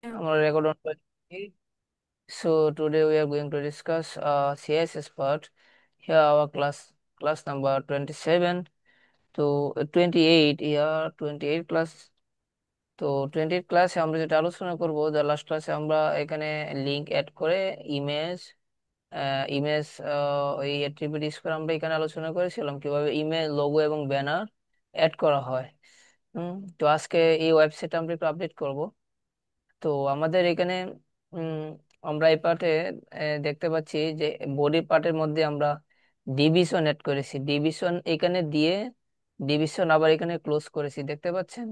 আমরা record on করেছি. So today we are going to discuss CSS part. Here our class number 27 to 28. Yeah, 28 class. তো 28 ক্লাসে আমরা যেটা আলোচনা করব, দ্য লাস্ট ক্লাসে আমরা এখানে লিঙ্ক অ্যাড করে ইমেজ ইমেজ ওই অ্যাট্রিবিউট ইউজ করে আমরা এখানে আলোচনা করেছিলাম কিভাবে ইমেজ, লোগো এবং ব্যানার অ্যাড করা হয়. তো আজকে এই ওয়েবসাইটটা আমরা একটু আপডেট করব. তো আমাদের এখানে উম, আমরা এই পার্টে দেখতে পাচ্ছি যে বডি পার্টের মধ্যে আমরা ডিভিশন এড করেছি. ডিভিশন এখানে দিয়ে ডিভিশন আবার এখানে ক্লোজ করেছি, দেখতে পাচ্ছেন?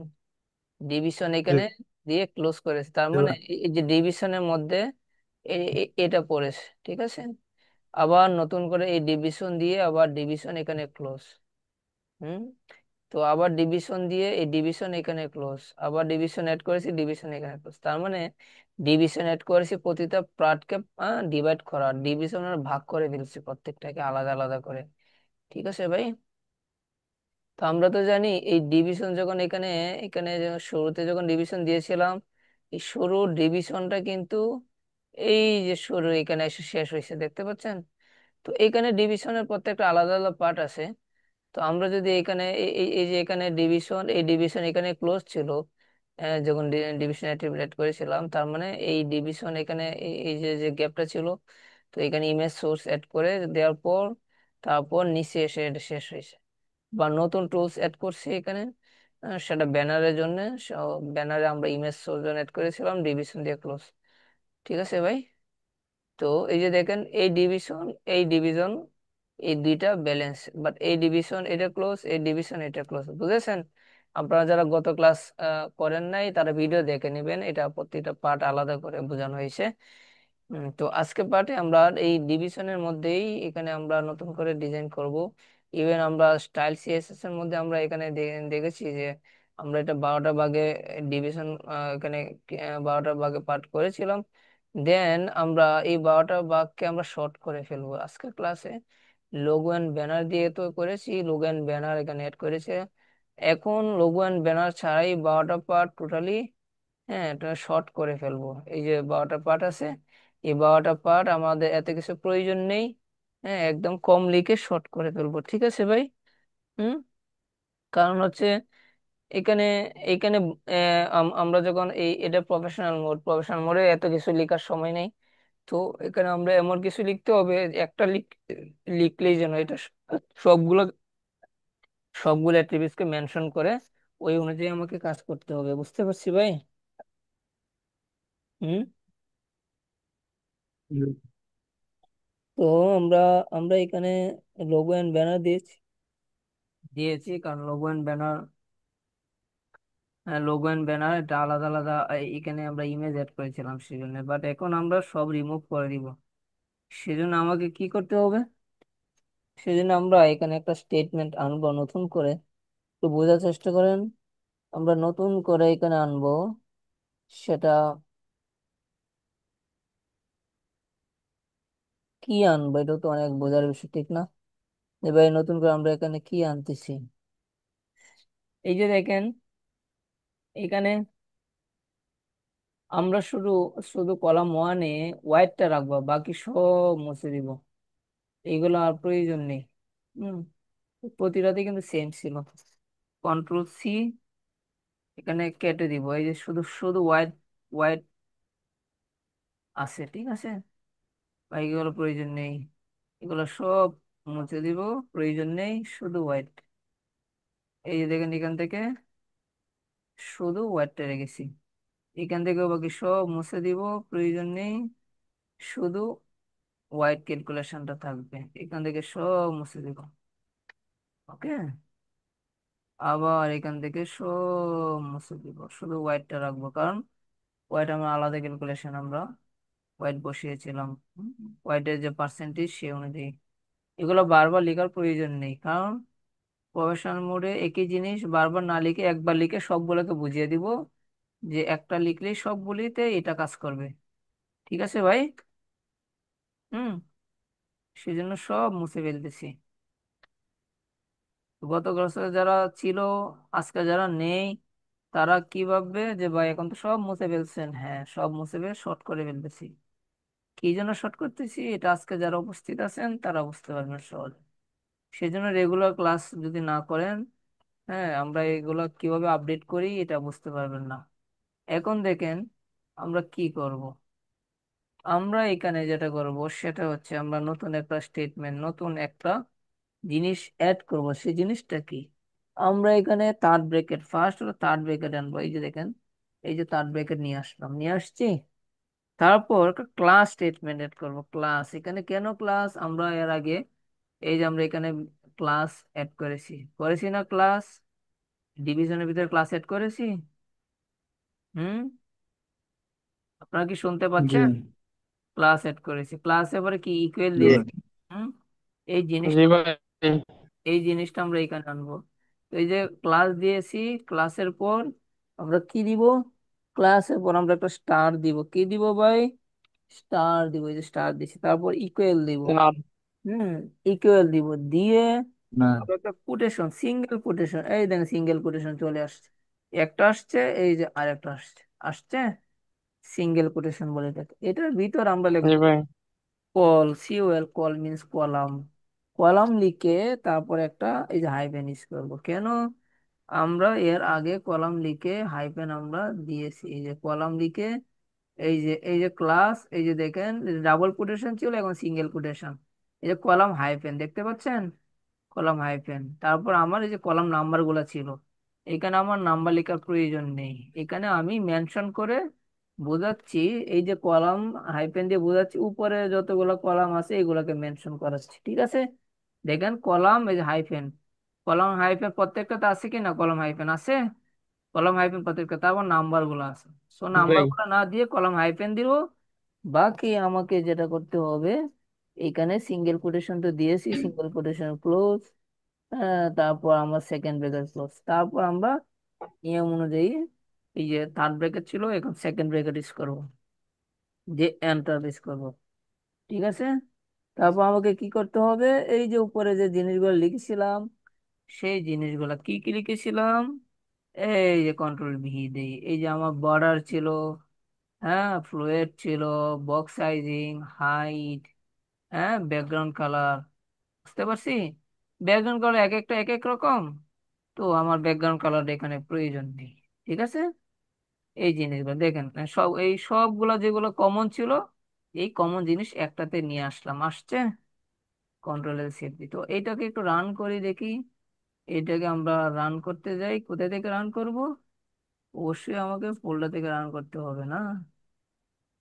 ডিভিশন এখানে জি। দিয়ে ক্লোজ করেছি, তার মানে এবার এই যে ডিভিশনের মধ্যে এটা পড়েছে, ঠিক আছে. আবার নতুন করে এই ডিভিশন দিয়ে আবার ডিভিশন এখানে ক্লোজ. হুম তো আবার ডিভিশন দিয়ে এই ডিভিশন এখানে ক্লোজ, আবার ডিভিশন অ্যাড করেছি, ডিভিশন এখানে ক্লোজ, তার মানে ডিভিশন অ্যাড করেছি প্রতিটা পার্টকে ডিভাইড করা, ডিভিশনের ভাগ করে ফেলছি প্রত্যেকটাকে আলাদা আলাদা করে. ঠিক আছে ভাই? তো আমরা তো জানি এই ডিভিশন যখন এখানে এখানে শুরুতে যখন ডিভিশন দিয়েছিলাম, এই শুরুর ডিভিশনটা কিন্তু এই যে শুরু এখানে এসে শেষ হয়েছে, দেখতে পাচ্ছেন? তো এখানে ডিভিশনের প্রত্যেকটা আলাদা আলাদা পার্ট আছে. তো আমরা যদি এখানে এই যে এখানে ডিভিশন, এই ডিভিশন এখানে ক্লোজ ছিল যখন ডিভিশন অ্যাট্রিবিউট করেছিলাম, তার মানে এই ডিভিশন এখানে এই যে যে গ্যাপটা ছিল, তো এখানে ইমেজ সোর্স অ্যাড করে দেওয়ার পর তারপর নিচে এসে এটা শেষ হয়েছে. বা নতুন টুলস অ্যাড করছি এখানে, সেটা ব্যানারের জন্য. ব্যানারে আমরা ইমেজ সোর্স অ্যাড করেছিলাম, ডিভিশন দিয়ে ক্লোজ. ঠিক আছে ভাই? তো এই যে দেখেন এই ডিভিশন, এই ডিভিশন, এই দুইটা ব্যালেন্স, বাট এই ডিভিশন এটা ক্লোজ, এই ডিভিশন এটা ক্লোজ, বুঝেছেন? আপনারা যারা গত ক্লাস করেন নাই তারা ভিডিও দেখে নেবেন, এটা প্রতিটা পার্ট আলাদা করে বোঝানো হয়েছে. তো আজকে পার্টে আমরা এই ডিভিশনের মধ্যেই এখানে আমরা নতুন করে ডিজাইন করব. ইভেন আমরা স্টাইল সিএসএস এর মধ্যে আমরা এখানে দেখেছি যে আমরা এটা 12টা ভাগে ডিভিশন, এখানে 12টা ভাগে পার্ট করেছিলাম. দেন আমরা এই 12টা ভাগকে আমরা শর্ট করে ফেলবো আজকের ক্লাসে. লোগো এন্ড ব্যানার দিয়ে তো করেছি, লোগো এন্ড ব্যানার এখানে অ্যাড করেছে. এখন লোগো এন্ড ব্যানার ছাড়াই 12টা পার্ট টোটালি, হ্যাঁ, এটা শর্ট করে ফেলবো. এই যে 12টা পার্ট আছে, এই 12টা পার্ট আমাদের এত কিছু প্রয়োজন নেই. হ্যাঁ, একদম কম লিখে শর্ট করে ফেলবো, ঠিক আছে ভাই? হুম কারণ হচ্ছে এখানে এখানে আমরা যখন এটা প্রফেশনাল মোডে এত কিছু লেখার সময় নেই. তো এখানে আমরা এমন কিছু লিখতে হবে, একটা লিখলেই যেন এটা সবগুলো সবগুলো অ্যাট্রিবিউটসকে মেনশন করে ওই অনুযায়ী আমাকে কাজ করতে হবে, বুঝতে পারছি ভাই? হুম হুম, তো আমরা আমরা এখানে লোগো এন্ড ব্যানার দিয়েছি কারণ লোগো এন্ড ব্যানার এটা আলাদা আলাদা. এখানে আমরা ইমেজ অ্যাড করেছিলাম সেজন্য, বাট এখন আমরা সব রিমুভ করে দিব. সেজন্য আমাকে কি করতে হবে? সেজন্য আমরা এখানে একটা স্টেটমেন্ট আনবো নতুন করে. একটু বোঝার চেষ্টা করেন. আমরা নতুন করে এখানে আনবো, সেটা কি আনবো এটা তো অনেক বোঝার বিষয়, ঠিক না? এবার নতুন করে আমরা এখানে কি আনতেছি, এই যে দেখেন এখানে আমরা শুধু শুধু কলাম ওয়ানে হোয়াইটটা রাখবো, বাকি সব মুছে দিব. এইগুলো আর প্রয়োজন নেই. হম প্রতিটাতে কিন্তু সেম ছিল. কন্ট্রোল C, এখানে কেটে দিব. এই যে শুধু শুধু হোয়াইট হোয়াইট আছে, ঠিক আছে. বা এগুলো প্রয়োজন নেই, এগুলো সব মুছে দিব, প্রয়োজন নেই, শুধু হোয়াইট. এই যে দেখেন এখান থেকে শুধু হোয়াইটটা রেখেছি, এখান থেকে বাকি সব মুছে দিব, প্রয়োজন নেই, শুধু হোয়াইট ক্যালকুলেশনটা থাকবে, এখান থেকে সব মুছে দিব. ওকে, আবার এখান থেকে সব মুছে দিব, শুধু হোয়াইটটা রাখবো, কারণ হোয়াইট আমরা আলাদা ক্যালকুলেশন আমরা হোয়াইট বসিয়েছিলাম. হোয়াইটের যে পার্সেন্টেজ সে অনুযায়ী এগুলো বারবার লেখার প্রয়োজন নেই, কারণ প্রফেশনাল মোডে একই জিনিস বারবার না লিখে একবার লিখে সবগুলোকে বুঝিয়ে দিব যে একটা লিখলেই সবগুলিতে এটা কাজ করবে. ঠিক আছে ভাই? হুম সেজন্য সব মুছে ফেলতেছি. গত ক্লাসে যারা ছিল, আজকে যারা নেই, তারা কি ভাববে যে ভাই এখন তো সব মুছে ফেলছেন, হ্যাঁ সব মুছে ফেলে শর্ট করে ফেলতেছি। কি জন্য শর্ট করতেছি এটা আজকে যারা উপস্থিত আছেন তারা বুঝতে পারবেন সহজে। সেই জন্য রেগুলার ক্লাস যদি না করেন, হ্যাঁ আমরা এগুলো কিভাবে আপডেট করি এটা বুঝতে পারবেন না। এখন দেখেন আমরা কি করব। আমরা এখানে যেটা করব সেটা হচ্ছে আমরা নতুন একটা স্টেটমেন্ট, নতুন একটা জিনিস অ্যাড করব। সেই জিনিসটা কি, আমরা এখানে থার্ড ব্র্যাকেট, ফার্স্ট হলো থার্ড ব্র্যাকেট আনবো। এই যে দেখেন, এই যে থার্ড ব্র্যাকেট নিয়ে আসলাম, নিয়ে আসছি। তারপর ক্লাস স্টেটমেন্ট এড করব। ক্লাস, এখানে কেন ক্লাস, আমরা এর আগে এই যে আমরা এখানে ক্লাস এড করেছি, করেছি না ক্লাস, ডিভিশনের ভিতরে ক্লাস এড করেছি। হুম, আপনারা কি শুনতে জি। পাচ্ছেন? ক্লাস এড করেছি, ক্লাস এবারে কি ইকুয়াল জি দিয়েছি। ভাই। হুম, এই জি জিনিসটা, ভাই। এই জিনিসটা আমরা এখানে আনবো। তো এই যে ক্লাস দিয়েছি, ক্লাসের পর আমরা কি দিব, ক্লাসের পর আমরা একটা স্টার দিব। কি দিব ভাই, স্টার দিব। এই যে স্টার দিছি, তারপর ইকুয়াল দিব। চার। হুম, ইকুয়াল দিব, দিয়ে না। আবার একটা কোটেশন, সিঙ্গেল কোটেশন, এই দেখেন সিঙ্গেল কোটেশন চলে আসছে। একটা আসছে, এই যে আরেকটা আসছে, আসছে সিঙ্গেল কোটেশন বলে এটাকে। এটার ভিতর আমরা জি লিখবো ভাই। Call, COL, call means column. Column লিখে তারপর একটা এই যে হাইফেন ইউজ করবো। কেন, আমরা এর আগে কলাম লিখে হাইফেন আমরা দিয়েছি। এই যে কলাম লিখে, এই যে ক্লাস, এই যে দেখেন ডাবল কোটেশন ছিল, এখন সিঙ্গেল কোটেশন। এই যে কলাম হাইফেন দেখতে পাচ্ছেন, কলাম হাইফেন। তারপর আমার এই যে কলাম নাম্বার গুলা ছিল, এখানে আমার নাম্বার লেখার প্রয়োজন নেই, এখানে আমি মেনশন করে বোঝাচ্ছি। এই যে কলাম হাইফেন দিয়ে বোঝাচ্ছি, উপরে যতগুলো কলাম আছে এগুলাকে মেনশন করাচ্ছি, ঠিক আছে। দেখেন কলাম, এই যে হাইফেন, কলাম হাইফেন প্রত্যেকটাতে আছে কি না, কলাম হাইফেন আছে, কলাম হাইফেন প্রত্যেকটা, তারপর নাম্বার গুলো আছে। সো জি নাম্বার ভাই। গুলো না দিয়ে কলাম হাইফেন দিব। বাকি আমাকে যেটা করতে হবে, এখানে সিঙ্গেল কোটেশন তো দিয়েছি, সিঙ্গেল কোটেশন ক্লোজ, তারপর আমরা সেকেন্ড ব্রেকেট ক্লোজ, তারপর আমরা নিয়ম অনুযায়ী এই যে থার্ড ব্রেকেট ছিল এখন সেকেন্ড ব্রেকেট ইউজ করবো, যে এন্টার ইউজ করবো, ঠিক আছে। তারপর আমাকে কি করতে হবে, এই যে উপরে যে জিনিসগুলো লিখেছিলাম, সেই জিনিসগুলো কি কি লিখেছিলাম, এই যে কন্ট্রোল ভি দেই, এই যে আমার বর্ডার ছিল, হ্যাঁ ফ্লুয়েড ছিল, বক্স সাইজিং, হাইট, হ্যাঁ ব্যাকগ্রাউন্ড কালার, বুঝতে পারছি। ব্যাকগ্রাউন্ড কালার এক একটা এক এক রকম, তো আমার ব্যাকগ্রাউন্ড কালার এখানে প্রয়োজন নেই, ঠিক আছে। এই জিনিসগুলো দেখেন, সব এই সবগুলা যেগুলো কমন ছিল, এই কমন জিনিস একটাতে নিয়ে আসলাম, আসছে। কন্ট্রোল এল সেভ দিই, তো এইটাকে একটু রান করি দেখি। এটাকে আমরা রান করতে যাই, কোথা থেকে রান করব, অবশ্যই আমাকে ফোল্ডার থেকে রান করতে হবে না,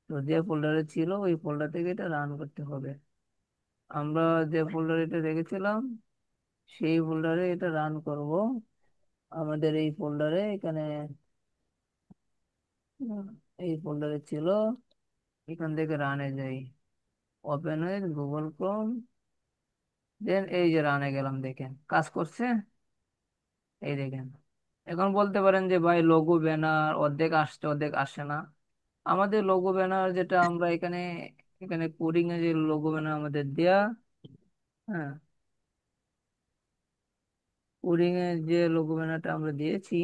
তো যে ফোল্ডারে ছিল ওই ফোল্ডার থেকে এটা রান করতে হবে। আমরা যে ফোল্ডারে এটা রেখেছিলাম সেই ফোল্ডারে এটা রান করব। আমাদের এই ফোল্ডারে এখানে, উম, এই ফোল্ডারে ছিল, এখান থেকে রানে যাই, ওপেন হয়ে গুগল ক্রোম, দেন এই যে রানে গেলাম, দেখেন কাজ করছে, এই দেখেন। এখন বলতে পারেন যে ভাই লোগো ব্যানার অর্ধেক আসছে অর্ধেক আসে না। আমাদের লোগো ব্যানার যেটা আমরা এখানে, এখানে কোডিং এ যে লোগো ব্যানার আমাদের দেয়া, হ্যাঁ কোডিং এর যে লোগো ব্যানারটা আমরা দিয়েছি,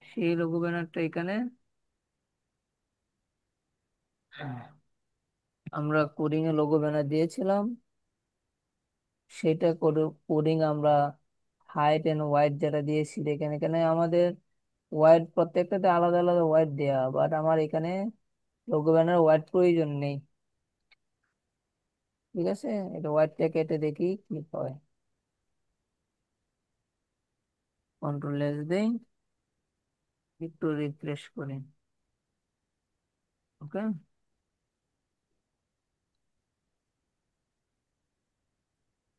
সেই লোগো ব্যানারটা এখানে, হ্যাঁ, আমরা কোডিং এ লোগো ব্যানার দিয়েছিলাম, সেটা কোডিং আমরা হাইট এন্ড ওয়াইড যেটা দিয়েছি, দেখেন এখানে আমাদের ওয়াইড প্রত্যেকটাতে আলাদা আলাদা ওয়াইড দেয়া, বাট আমার এখানে লোগো ব্যানার ওয়াইড প্রয়োজন নেই, ঠিক আছে। এটা ওয়াইডটা কেটে দেখি কি হয়, কন্ট্রোল এস দেই, একটু রিফ্রেশ করি, ওকে।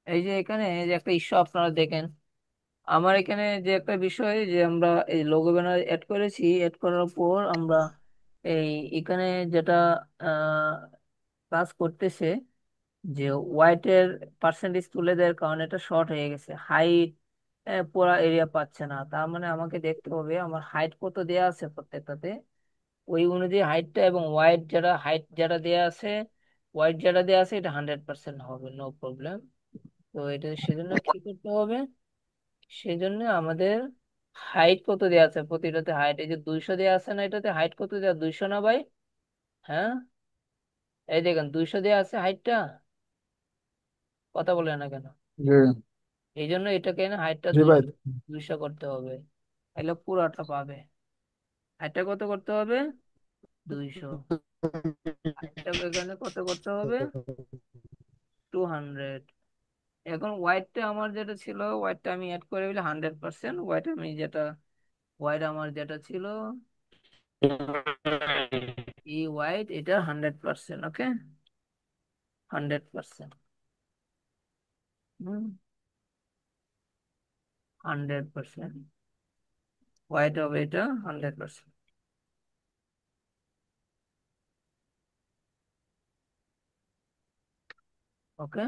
এই যে এখানে এই যে একটা ইস্যু আপনারা দেখেন, আমার এখানে যে একটা বিষয় যে আমরা এই লোগো ব্যানার এড করেছি, এড করার পর আমরা এই এখানে যেটা আহ, কাজ করতেছে, যে হোয়াইটের পার্সেন্টেজ তুলে দেওয়ার কারণে এটা শর্ট হয়ে গেছে, হাইট পুরা এরিয়া পাচ্ছে না। তার মানে আমাকে দেখতে হবে আমার হাইট কত দেয়া আছে প্রত্যেকটাতে, ওই অনুযায়ী হাইটটা এবং ওয়াইড যেটা হাইট যেটা দেয়া আছে, ওয়াইড যেটা দেয়া আছে এটা 100% হবে, নো প্রবলেম। তো এটা সেজন্য কি করতে হবে, সেজন্য আমাদের হাইট কত দেওয়া আছে প্রতিটাতে? হাইট এই যে 200 দেওয়া আছে না, এটাতে হাইট কত দেওয়া? 200 না ভাই? হ্যাঁ, এই দেখেন 200 দেওয়া আছে হাইটটা। কথা বলে না কেন? জি। এই জন্য এটাকে না হাইটটা জি ভাই। 200, 200 করতে হবে। তাহলে পুরাটা পাবে। হাইটটা কত করতে হবে? 200। হাইটটাকে এখানে কত করতে হবে? 200। এখন ওয়াইডটা আমার যেটা ছিল, ওয়াইডটা আমি অ্যাড করে দিলে 100%। ওয়াইড আমি যেটা, ওয়াইড আমার যেটা ছিল, এই ওয়াইড এটা 100%। ওকে, 100%। হুম, 100%। ওয়াইড হবে এটা 100%। ওকে,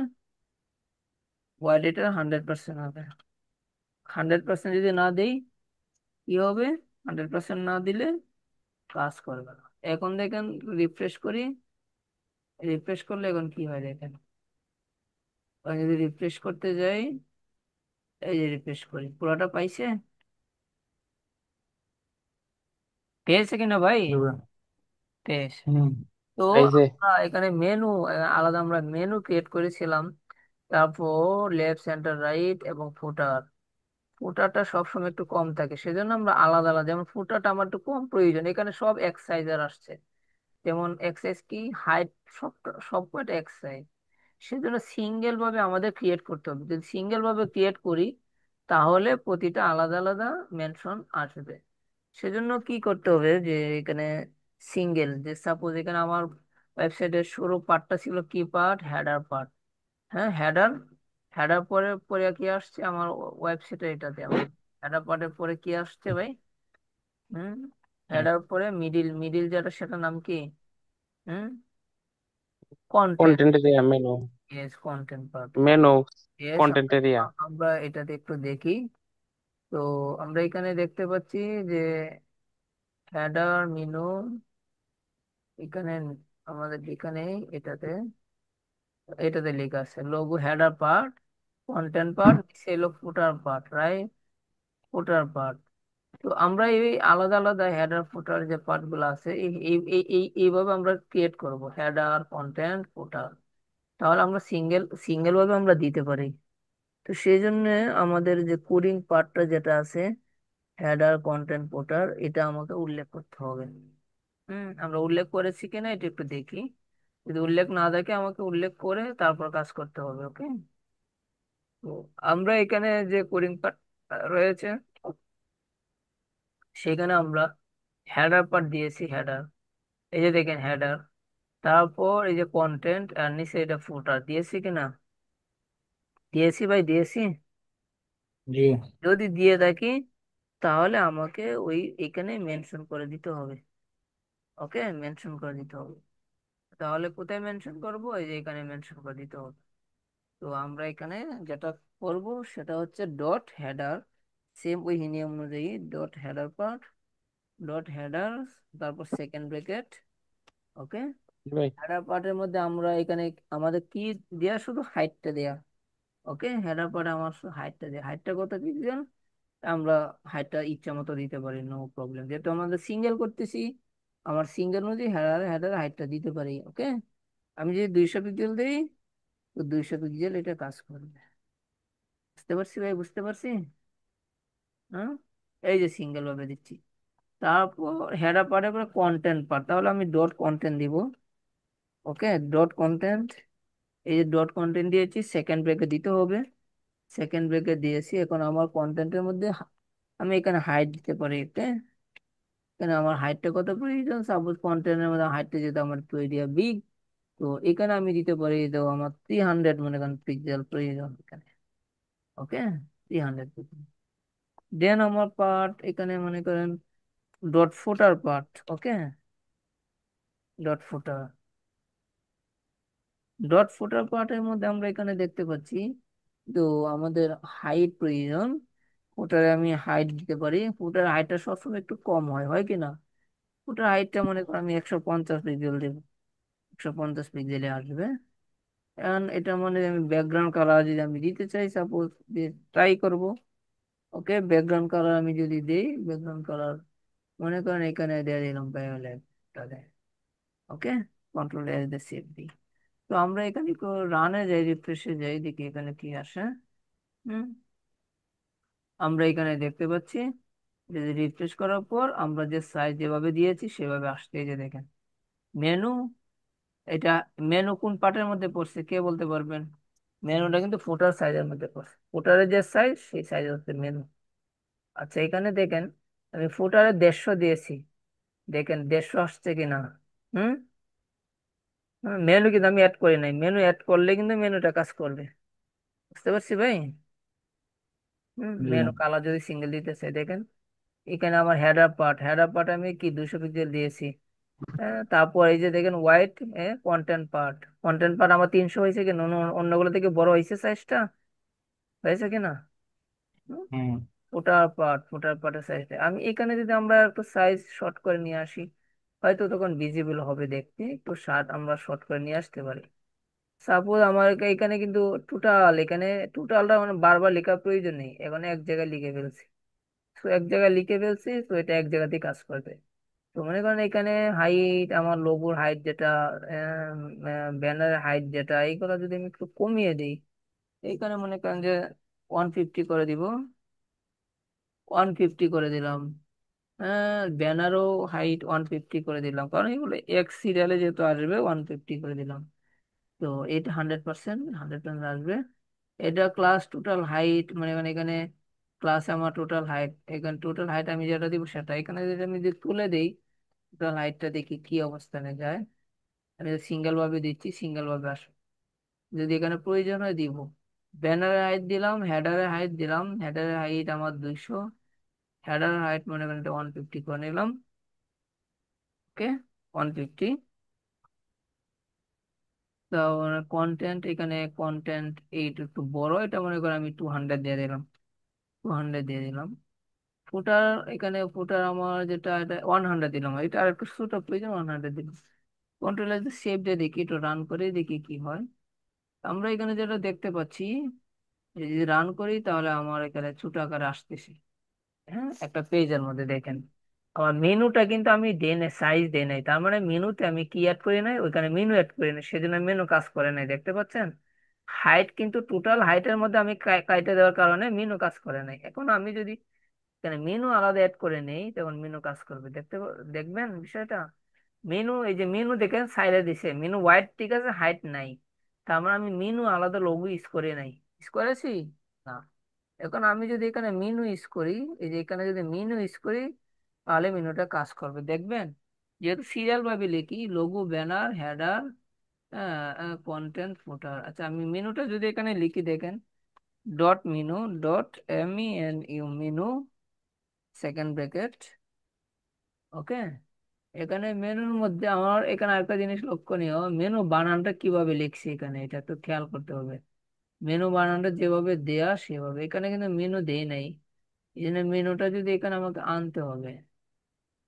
ওয়াইড এটা 100% হবে। 100% যদি না দেই কি হবে? 100% না দিলে কাজ করবে না। এখন দেখেন, রিফ্রেশ করি। রিফ্রেশ করলে এখন কি হয় দেখেন। আমি যদি রিফ্রেশ করতে যাই, এই যে রিফ্রেশ করি, পুরোটা পাইছে? পেয়েছে কিনা ভাই? জি ভাই। পেয়েছে। হুম। তো এই যে। আমরা এখানে মেনু, আলাদা আমরা মেনু ক্রিয়েট করেছিলাম। তারপর লেফট সেন্টার রাইট এবং ফুটার। ফুটারটা সবসময় একটু কম থাকে, সেজন্য আমরা আলাদা আলাদা, যেমন ফুটারটা আমার একটু কম প্রয়োজন, এখানে সব এক সাইজের আসছে। যেমন এক্সাইজ কি, হাইট, সব সব কয়টা এক্সাইজ। সেজন্য সিঙ্গেল ভাবে আমাদের ক্রিয়েট করতে হবে। যদি সিঙ্গেল ভাবে ক্রিয়েট করি তাহলে প্রতিটা আলাদা আলাদা মেনশন আসবে। সেজন্য কি করতে হবে যে এখানে সিঙ্গেল, যে সাপোজ এখানে আমার ওয়েবসাইটের শুরু পার্টটা ছিল কি পার্ট? Header part. হ্যাঁ, হেডার। হেডার পরে পরে কি আসছে আমার ওয়েবসাইটে? এটাতে আমার হেডার পার্টের পরে কি আসছে ভাই? হুম, হেডার পরে মিডিল, মিডিল যেটা সেটার নাম কি? হুম, content. Content area menu. Yes, content part. Menu yes, content area. আমরা এটাতে একটু দেখি। তো আমরা এখানে দেখতে পাচ্ছি যে হেডার মেনু, এখানে আমাদের এখানে এটাতে, এটাতে লেখা আছে logo header part, content part, সেলো footer part, right? Footer part. তো আমরা এই আলাদা আলাদা হেডার ফুটার যে পার্ট গুলো আছে, এইভাবে আমরা ক্রিয়েট করব, হেডার, কন্টেন্ট, ফুটার। তাহলে আমরা সিঙ্গেল সিঙ্গেল ভাবে আমরা দিতে পারি। তো সেই জন্য আমাদের যে কোডিং পার্টটা যেটা আছে, হেডার, কন্টেন্ট, ফুটার, এটা আমাকে উল্লেখ করতে হবে। আমরা উল্লেখ করেছি কিনা এটা একটু দেখি। যদি উল্লেখ না থাকে আমাকে উল্লেখ করে তারপর কাজ করতে হবে। ওকে, তো আমরা এখানে যে কোডিং পার্ট রয়েছে, সেখানে আমরা হেডার পার্ট দিয়েছি, হেডার। এই যে দেখেন হেডার, তারপর এই যে কন্টেন্ট, আর নিচে এটা ফুটার দিয়েছি কিনা? দিয়েছি ভাই, দিয়েছি। জি। যদি দিয়ে থাকি তাহলে আমাকে ওই এখানে মেনশন করে দিতে হবে। ওকে, মেনশন করে দিতে হবে। তাহলে কোথায় মেনশন করব? এই যে এখানে মেনশন করে দিতে হবে। তো আমরা এখানে যেটা করব সেটা হচ্ছে ডট হেডার, সেম ওই নিয়ম অনুযায়ী dot header part, dot header, তারপর সেকেন্ড ব্র্যাকেট। ওকে, জি ভাই। হেডার পার্টের মধ্যে আমরা এখানে আমাদের কি দেয়া? শুধু হাইটটা দেয়া। ওকে, হেডার পার্টে আমার শুধু হাইটটা দেয়া। হাইটটা কত পিক্সেল? আমরা হাইটটা ইচ্ছা মতো দিতে পারি, নো প্রবলেম। যেহেতু আমাদের সিঙ্গেল করতেছি, আমার সিঙ্গেল অনুযায়ী হেডার হেডার হাইটটা দিতে পারি। ওকে, আমি যদি 200 পিক্সেল দিই, তো 200 পিক্সেল এটা কাজ করবে। বুঝতে পারছি ভাই, বুঝতে পারছি। হ্যাঁ, এই যে সিঙ্গেল ভাবে দিচ্ছি। তারপর হেডার পার্টের পরে কন্টেন্ট পার্ট, তাহলে আমি ডট কন্টেন্ট দিব। ওকে, ডট কন্টেন্ট। এই যে ডট কন্টেন্ট দিয়েছি, সেকেন্ড ব্রেকে দিতে হবে। সেকেন্ড ব্রেকে দিয়েছি। এখন আমার কন্টেন্টের মধ্যে আমি এখানে হাইট দিতে পারি। ওকে, এখানে আমার হাইটটা কত প্রয়োজন? সাপোজ কন্টেন্টের মধ্যে হাইটটা যেহেতু আমার এরিয়া বিগ, তো এখানে আমি দিতে পারি, তো আমার 300 মনে করেন পিক্সেল প্রয়োজন এখানে। ওকে, 300 পিক্সেল। দেন আমার পার্ট এখানে মনে করেন ডট ফুটার পার্ট। ওকে, ডট ফুটার, ডট ফুটার পার্টের মধ্যে আমরা এখানে দেখতে পাচ্ছি, তো আমাদের হাইট প্রয়োজন। ফুটারে আমি হাইট দিতে পারি। ফুটার হাইটটা সবসময় একটু কম হয়, হয় কি না? ফুটার হাইটটা মনে করেন আমি 150 পিক্সেল দেব। 150 পিক্সেলে আসবে। এখন এটা মানে আমি ব্যাকগ্রাউন্ড কালার যদি আমি দিতে চাই, সাপোজ ট্রাই করব। ওকে, ব্যাকগ্রাউন্ড কালার আমি যদি দিই, ব্যাকগ্রাউন্ড কালার মনে করেন এখানে দিয়ে দিলাম ভায়োলেট, তাহলে ওকে, কন্ট্রোল এস দিয়ে সেভ দিই। তো আমরা এখানে রানে যাই, রিফ্রেশে যাই, দেখি এখানে কি আসে। হুম, আমরা এখানে দেখতে পাচ্ছি যে রিফ্রেশ করার পর আমরা যে সাইজ যেভাবে দিয়েছি সেভাবে আসছে। এই যে দেখেন মেনু, এটা মেনু কোন পার্টের মধ্যে পড়ছে কে বলতে পারবেন? মেনুটা কিন্তু ফুটার সাইজের মধ্যে পড়ছে, ফুটারের যে সাইজ সেই সাইজ হচ্ছে মেনু। আচ্ছা এখানে দেখেন আমি ফুটারে 150 দিয়েছি, দেখেন 150 আসছে কিনা। হুম, মেনু কিন্তু আমি অ্যাড করি নাই, মেনু অ্যাড করলে কিন্তু মেনুটা কাজ করবে। বুঝতে পারছি ভাই? জি। মেনু কালার যদি সিঙ্গেল দিতে চাই দেখেন, এখানে আমার হেডার পার্ট আমি কি 200 পিক্সেল দিয়েছি। তারপর এই যে দেখেন হোয়াইট কন্টেন্ট পার্ট আমার 300 হয়েছে কিনা, অন্যগুলো থেকে বড় হয়েছে সাইজটা, হয়েছে কিনা। হুম। ফুটার পার্টের সাইজটা আমি এখানে যদি আমরা একটু সাইজ শর্ট করে নিয়ে আসি, হয়তো তখন ভিজিবল হবে দেখতে, একটু শার্ট আমরা শর্ট করে নিয়ে আসতে পারি। সাপোজ আমার এখানে কিন্তু এখানে টোটালটা মানে বারবার লেখার প্রয়োজন নেই, এখন এক জায়গায় লিখে ফেলছি। তো এক জায়গায় লিখে ফেলছি, তো এটা এক জায়গাতেই কাজ করবে। তো মনে করেন এখানে হাইট, আমার লোগোর হাইট যেটা, ব্যানারের হাইট যেটা, এইগুলো যদি আমি একটু কমিয়ে দিই, এইখানে মনে করেন যে 150 করে দিব, 150 করে দিলাম। ব্যানারও হাইট 150 করে দিলাম, কারণ এগুলো এক সিরিয়ালে যেহেতু আসবে, 150 করে দিলাম। তো এটা 100% আসবে। এটা ক্লাস টোটাল হাইট, মানে এখানে ক্লাস আমার টোটাল হাইট, এখানে টোটাল হাইট আমি যেটা দিব সেটা, এখানে যদি আমি যদি তুলে দিই টোটাল হাইটটা, দেখি কি অবস্থানে যায়। আমি সিঙ্গেল ভাবে দিচ্ছি, সিঙ্গেল ভাবে আসবে, যদি এখানে প্রয়োজন হয় দিব। ব্যানারের হাইট দিলাম, হেডারের হাইট দিলাম, হেডারের হাইট আমার 200, হেডারের হাইট মনে করেন 150 করে নিলাম। ওকে, 150। তো কন্টেন্ট, এখানে কন্টেন্ট এইটা একটু বড়, এটা মনে করেন আমি 200 দিয়ে দিলাম, 200 দিয়ে দিলাম। ফুটার, এখানে ফুটার আমার যেটা, এটা 100 দিলাম, এটা আর একটু ছোট প্রয়োজন, 100 দিলাম। কন্ট্রোল সেভ দিয়ে দেখি, একটু রান করে দেখি কি হয়। আমরা এখানে যেটা দেখতে পাচ্ছি, যদি রান করি তাহলে আমার এখানে ছোট আকারে আসতেছে। হ্যাঁ, একটা পেজের মধ্যে দেখেন আমার মেনুটা কিন্তু আমি দেনে সাইজ দেই নাই, তার মানে মেনুতে আমি কি অ্যাড করি নাই, ওইখানে মেনু অ্যাড করি নাই, সেজন্য মেনু কাজ করে নাই, দেখতে পাচ্ছেন? হাইট কিন্তু টোটাল হাইটের মধ্যে আমি কাইটে দেওয়ার কারণে মেনু কাজ করে নাই। এখন আমি যদি এখানে মেনু আলাদা অ্যাড করে নেই, তখন মেনু কাজ করবে, দেখবেন বিষয়টা। মেনু, এই যে মেনু দেখেন সাইডে দিছে মেনু হোয়াইট, ঠিক আছে, হাইট নাই, তার মানে আমি মেনু আলাদা লোগো ইউজ করে নাই, ইউজ করেছি না। এখন আমি যদি এখানে মেনু ইউজ করি, এই যে এখানে যদি মেনু ইউজ করি, তাহলে মেনুটা কাজ করবে দেখবেন। যেহেতু সিরিয়াল ভাবে লিখি, logo, banner, header, content, footer. আচ্ছা আমি মেনুটা যদি এখানে লিখি দেখেন, dot menu, dot MENU, menu, second bracket, okay. এখানে মেনুর মধ্যে আমার এখানে একটা জিনিস লক্ষণীয়, মেনু বানানটা কিভাবে লিখছি এখানে, এটা একটু খেয়াল করতে হবে। মেনু বানানটা যেভাবে দেয়া সেভাবে, এখানে কিন্তু মেনু দেই নাই, এই জন্য মেনুটা যদি এখানে আমাকে আনতে হবে,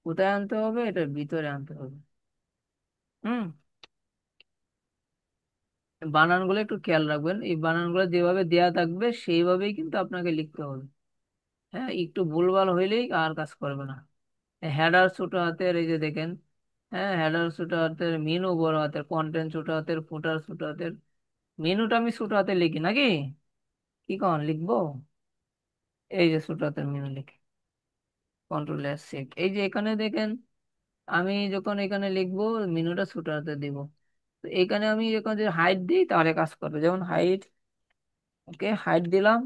কোথায় আনতে হবে, এটার ভিতরে আনতে হবে। হুম, বানানগুলো একটু খেয়াল রাখবেন, এই বানানগুলো যেভাবে দেয়া থাকবে সেইভাবেই কিন্তু আপনাকে লিখতে হবে। হ্যাঁ, একটু ভুলভাল হইলেই আর কাজ করবে না। হেডার ছোট হাতের, এই যে দেখেন, হ্যাঁ হেডার ছোট হাতের, মেনু বড় হাতের, কন্টেন্ট ছোট হাতের, ফুটার ছোট হাতের। মেনুটা আমি ছোট হাতে লিখি নাকি, কি কন লিখবো? এই যে ছোট হাতের মেনু লিখি, কন্ট্রোল S সেভ। এই যে এখানে দেখেন আমি যখন এখানে লিখবো মেনুটা ছোট হাতে দিব, তো এখানে আমি যখন যে হাইট দিই তাহলে কাজ করবে, যেমন হাইট, ওকে হাইট দিলাম,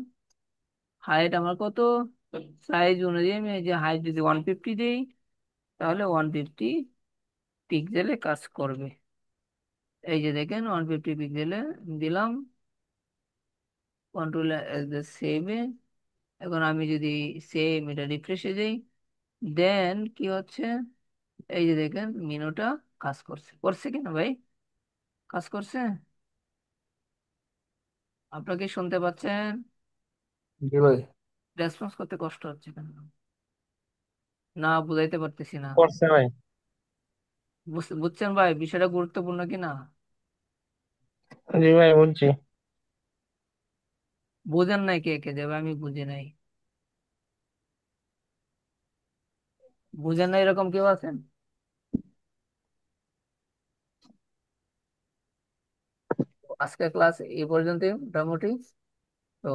হাইট আমার কত, সাইজ অনুযায়ী আমি এই যে হাইট যদি 150 দিই, তাহলে 150 পিক্সেলে কাজ করবে। এই যে দেখেন 150 পিক্সেলে দিলাম, কন্ট্রোল সেভে। এখন আমি যদি সেম এটা রিফ্রেশে যাই, দেন কি হচ্ছে, এই যে দেখেন মেনুটা কাজ করছে, করছে কিনা ভাই, কাজ করছে? আপনারা কি শুনতে পাচ্ছেন? জি ভাই। রেসপন্স করতে কষ্ট হচ্ছে কেন? না বুঝাইতে পারতেছি না। করছে ভাই। বুঝছেন ভাই বিষয়টা গুরুত্বপূর্ণ কিনা? জি ভাই বলছি। বুঝেন নাই কে কে যাবে, আমি বুঝি নাই। বুঝেন না এরকম কেউ আছেন? আজকের ক্লাস এই পর্যন্তই মোটামুটি। তো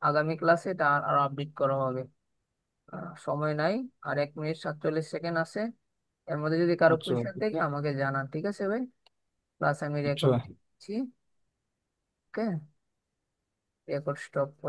আগামী ক্লাসে এটা আর আপডেট করা হবে। সময় নাই, আর 1 মিনিট 47 সেকেন্ড আছে। এর মধ্যে যদি কারো আচ্ছা। কোয়েশ্চেন থেকে আমাকে জানান, ঠিক আছে ভাই? ক্লাস আমি আচ্ছা। রেকর্ড দিচ্ছি। ওকে, রেকর্ড স্টপ।